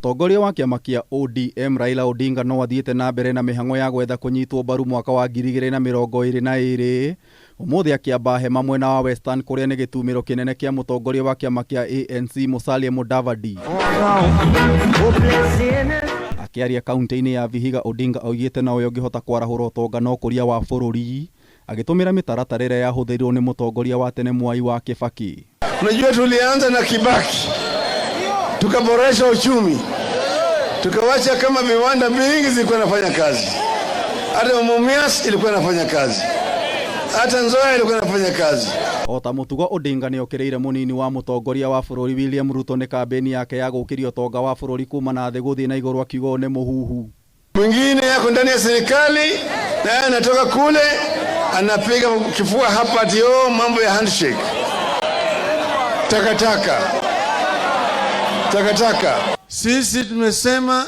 Mutongoria wa kiama kia ODM Raila Odinga no athiete na mbere na mihango ya gwetha kunyitwo mbaru mwaka wa 2022 umuthi akiamba hema mwena wa Western kuria ni gitumiro kinene kia mutongoria wa kiama kia ANC Musalia Mudavadi. Akiaria kaunti-ini ya Vihiga, Odinga oigite na uyo ngihota kwarahura utonga no kuria wa bururi agitumira mitaratarire ya huthirirwo ni mutongoria wa tene Mwai wa Kibaki. Unajua tulianza na Kibaki, tukaboresha uchumi, tukawacha kama viwanda vingi zilikuwa nafanya kazi, hata Mumias ilikuwa nafanya kazi, hata Nzoia ilikuwa nafanya kazi. Ota mutugo Odinga ni okireire munini wa mutongoria wa bururi William Ruto ni kambeni yake ya gukiria utonga wa bururi kuuma na thĩ guthii na iguru akiuga ni muhuhu. Mwingine yako ndani ya serikali na anatoka kule anapiga kifua hapa ati mambo ya handshake. Takataka. Sisi tumesema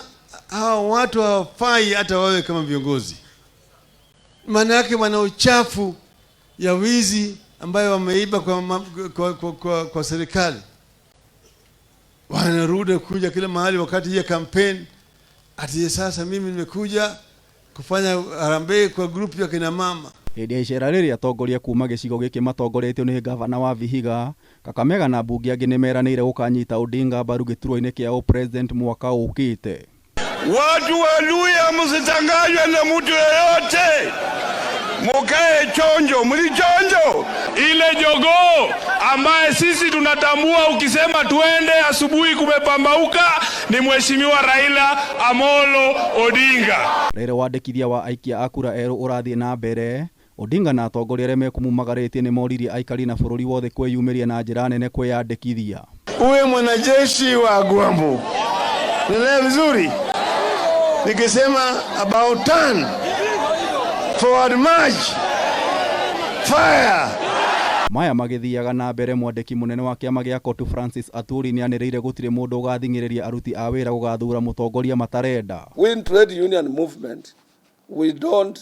hao watu hawafai hata wawe kama viongozi. Maana yake wana uchafu ya wizi ambayo wameiba kwa serikali. Wanarudi kuja kila mahali wakati ya campaign ati sasa mimi nimekuja kufanya harambee kwa group ya kina mama. Hĩndĩ ya icera rĩrĩa atongoria kuuma gĩcigo gĩkĩ matongoretio nĩ gavana wa Vihiga, Kakamega na mbunge angĩ nĩ meranĩire gũkanyita Odinga mbaru gĩturwa-inĩ kĩa president mwaka ũkĩte. Watu wa Luhya msitanganywe na mtu yeyote. Mukae chonjo, mlichonjo. Ile jogoo ambaye sisi tunatambua ukisema tuende asubuhi kumepambauka ni Mheshimiwa Raila Amolo Odinga. Rĩrĩ wandĩkithia wa aikia a kura erũ ũrathiĩ na mbere, Odinga na atongoria arĩa mekumumagaretie nĩ moririe aikari na bũrũri wothe kwĩyumĩria na njĩra nene kwĩyandĩkithia. Uwe mwanajeshi wa Gwambu. Ninaelewa vizuri. Nikisema about turn, forward march, fire. Maya magĩthiaga na mbere, mwandĩki munene wa kiama gĩa Kotu Francis Aturi nĩ anĩrĩire gũtirĩ mũndũ ũgathing'ĩrĩria aruti a wĩra gũgathura mutongoria matarenda. We in trade union movement, we don't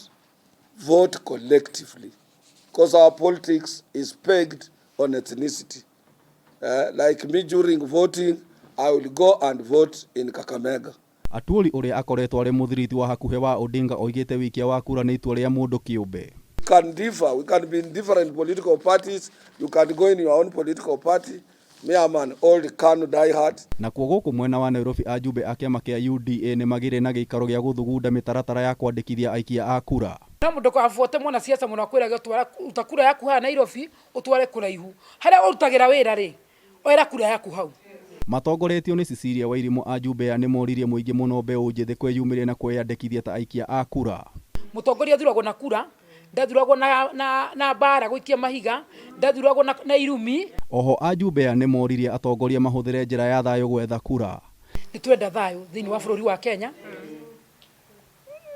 vote collectively because our politics is pegged on ethnicity. Like me during voting, I will go and vote in Kakamega. Aturi ũrĩa akoretwo arĩ mũthiriti wa hakuhĩ wa Odinga oigĩte wikia wa kura nĩ itua rĩa mũndũ kĩũmbe. We can differ, we can be in different political parties, you can go in your own political party. Me am an old Kanu diehard. Na kuo gũkũ mwena wa Nairobi ajumbe a kiama kĩa UDA nĩ magĩrĩ na gĩikaro gĩa gũthugunda mĩtaratara ya kwandĩkithia aikia a kura. Na mũndũ kwabuote mwana siasa mũno akwĩraga ũtwara utakura yaku ha Nairobi ũtware kũraihu. Harĩa ũrutagĩra wĩra rĩ, oera kura yaku hau. Matongoretio nĩ Cecilia Wairimu ajumbe ya nĩ moririe mũingĩ mũno mbeũ njĩthĩ kwĩyumĩria na kwĩyandĩkithia ta aikia a kura. Mũtongoria thuragwo na kura, ndathuragwo na bara gũikia mahiga, ndathuragwo na irumi. Oho ajumbe ya nĩ moririe atongoria mahũthĩre njĩra ya thayũ gwetha kura. Nĩtwenda thayũ thĩinĩ wa bũrũri wa Kenya.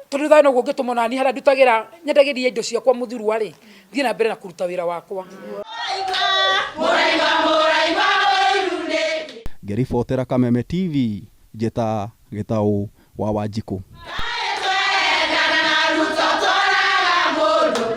Tondũ thayũ noguo ũngĩtũma nani harĩa ndutagĩra nyendagĩria indo ciakwa mũthurwa rĩ, thiĩ na mbere na kũruta wĩra wakwa. Ngĩribotera Kameme TV, Njeta Gĩtaũ wa Wanjikũ.